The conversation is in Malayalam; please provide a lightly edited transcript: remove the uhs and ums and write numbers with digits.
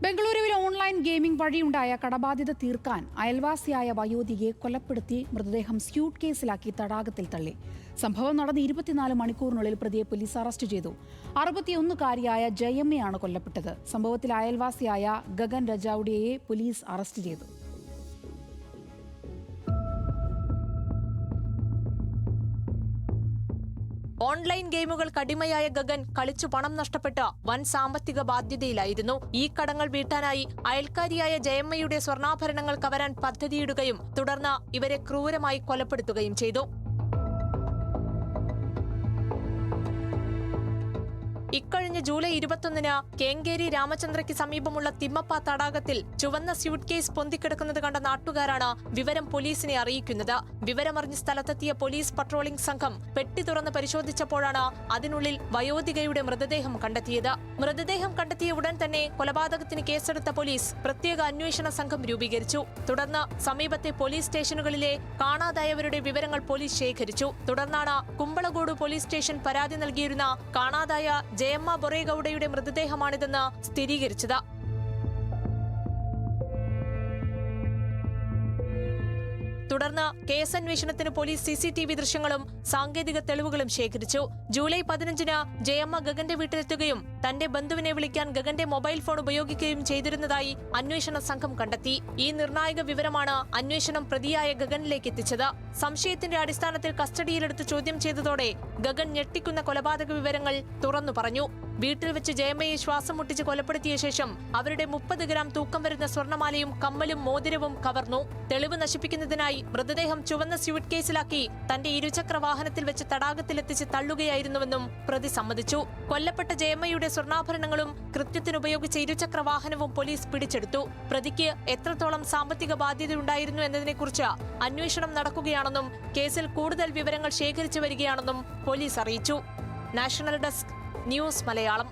ബംഗളൂരുവിൽ ഓൺലൈൻ ഗെയിമിംഗ് വഴിയുണ്ടായ കടബാധ്യത തീർക്കാൻ അയൽവാസിയായ വയോധികയെ കൊലപ്പെടുത്തി മൃതദേഹം സ്യൂട്ട് കേസിലാക്കി തടാകത്തിൽ തള്ളി. സംഭവം നടന്ന് 24 മണിക്കൂറിനുള്ളിൽ പ്രതിയെ പോലീസ് അറസ്റ്റ് ചെയ്തു. 61-കാരിയായ ജയമ്മയാണ് കൊല്ലപ്പെട്ടത്. സംഭവത്തിൽ അയൽവാസിയായ ഗഗൻ രജൌഡിയയെ പോലീസ് അറസ്റ്റ് ചെയ്തു. ഓൺലൈൻ ഗെയിമുകൾക്ക് അടിമയായ ഗഗൻ കളിച്ചു പണം നഷ്ടപ്പെട്ട് വൻ സാമ്പത്തിക ബാധ്യതയിലായിരുന്നു. ഈ കടങ്ങൾ വീട്ടാനായി അയൽക്കാരിയായ ജയമ്മയുടെ സ്വർണ്ണാഭരണങ്ങൾ കവരാൻ പദ്ധതിയിടുകയും തുടർന്ന് ഇവരെ ക്രൂരമായി കൊലപ്പെടുത്തുകയും ചെയ്തു. ഇക്കഴിഞ്ഞ ജൂലൈ 21-ന് കേങ്കേരി രാമചന്ദ്രയ്ക്ക് സമീപമുള്ള തിമ്മപ്പ തടാകത്തിൽ ചുവന്ന സ്യൂട്ട് കേസ് പൊന്തിക്കിടക്കുന്നത് കണ്ട നാട്ടുകാരാണ് വിവരം പോലീസിനെ അറിയിക്കുന്നത്. വിവരമറിഞ്ഞ് സ്ഥലത്തെത്തിയ പോലീസ് പട്രോളിംഗ് സംഘം പെട്ടി തുറന്ന് പരിശോധിച്ചപ്പോഴാണ് അതിനുള്ളിൽ വയോധികയുടെ മൃതദേഹം കണ്ടെത്തിയത്. മൃതദേഹം കണ്ടെത്തിയ ഉടൻ തന്നെ കൊലപാതകത്തിന് കേസെടുത്ത പോലീസ് പ്രത്യേക അന്വേഷണ സംഘം രൂപീകരിച്ചു. തുടർന്ന് സമീപത്തെ പോലീസ് സ്റ്റേഷനുകളിലെ കാണാതായവരുടെ വിവരങ്ങൾ പോലീസ് ശേഖരിച്ചു. തുടർന്നാണ് കുമ്പളഗോഡ് പോലീസ് സ്റ്റേഷൻ പരാതി നൽകിയിരുന്ന കാണാതായ ജയമ്മ ബൊറേഗൌഡയുടെ മൃതദേഹമാണിതെന്ന് സ്ഥിരീകരിച്ചത്. തുടർന്ന് കേസന്വേഷണത്തിന് പോലീസ് CCTV ദൃശ്യങ്ങളും സാങ്കേതിക തെളിവുകളും ശേഖരിച്ചു. ജൂലൈ 15-ന് ജയമ്മ ഗഗന്റെ വീട്ടിലെത്തുകയും തന്റെ ബന്ധുവിനെ വിളിക്കാൻ ഗഗന്റെ മൊബൈൽ ഫോൺ ഉപയോഗിക്കുകയും ചെയ്തിരുന്നതായി അന്വേഷണ സംഘം കണ്ടെത്തി. ഈ നിർണായക വിവരമാണ് അന്വേഷണം പ്രതിയായ ഗഗനിലേക്ക് എത്തിച്ചത്. സംശയത്തിന്റെ അടിസ്ഥാനത്തിൽ കസ്റ്റഡിയിലെടുത്ത് ചോദ്യം ചെയ്തതോടെ ഗഗൻ ഞെട്ടിക്കുന്ന കൊലപാതക വിവരങ്ങൾ തുറന്നു പറഞ്ഞു. വീട്ടിൽ വെച്ച് ജയമ്മയെ ശ്വാസം മുട്ടിച്ച് കൊലപ്പെടുത്തിയ ശേഷം അവരുടെ 30 ഗ്രാം തൂക്കം വരുന്ന സ്വർണ്ണമാലയും കമ്മലും മോതിരവും കവർന്നു. തെളിവ് നശിപ്പിക്കുന്നതിനായി മൃതദേഹം ചുവന്ന സ്യൂട്ട് കേസിലാക്കി തന്റെ ഇരുചക്ര വാഹനത്തിൽ വെച്ച് തടാകത്തിലെത്തിച്ച് തള്ളുകയായിരുന്നുവെന്നും പ്രതി സമ്മതിച്ചു. കൊല്ലപ്പെട്ട ജയമ്മയുടെ സ്വർണ്ണാഭരണങ്ങളും കൃത്യത്തിനുപയോഗിച്ച ഇരുചക്ര വാഹനവും പോലീസ് പിടിച്ചെടുത്തു. പ്രതിക്ക് എത്രത്തോളം സാമ്പത്തിക ബാധ്യതയുണ്ടായിരുന്നു എന്നതിനെക്കുറിച്ച് അന്വേഷണം നടക്കുകയാണെന്നും കേസിൽ കൂടുതൽ വിവരങ്ങൾ ശേഖരിച്ചു വരികയാണെന്നും പോലീസ് അറിയിച്ചു. National desk news Malayalam.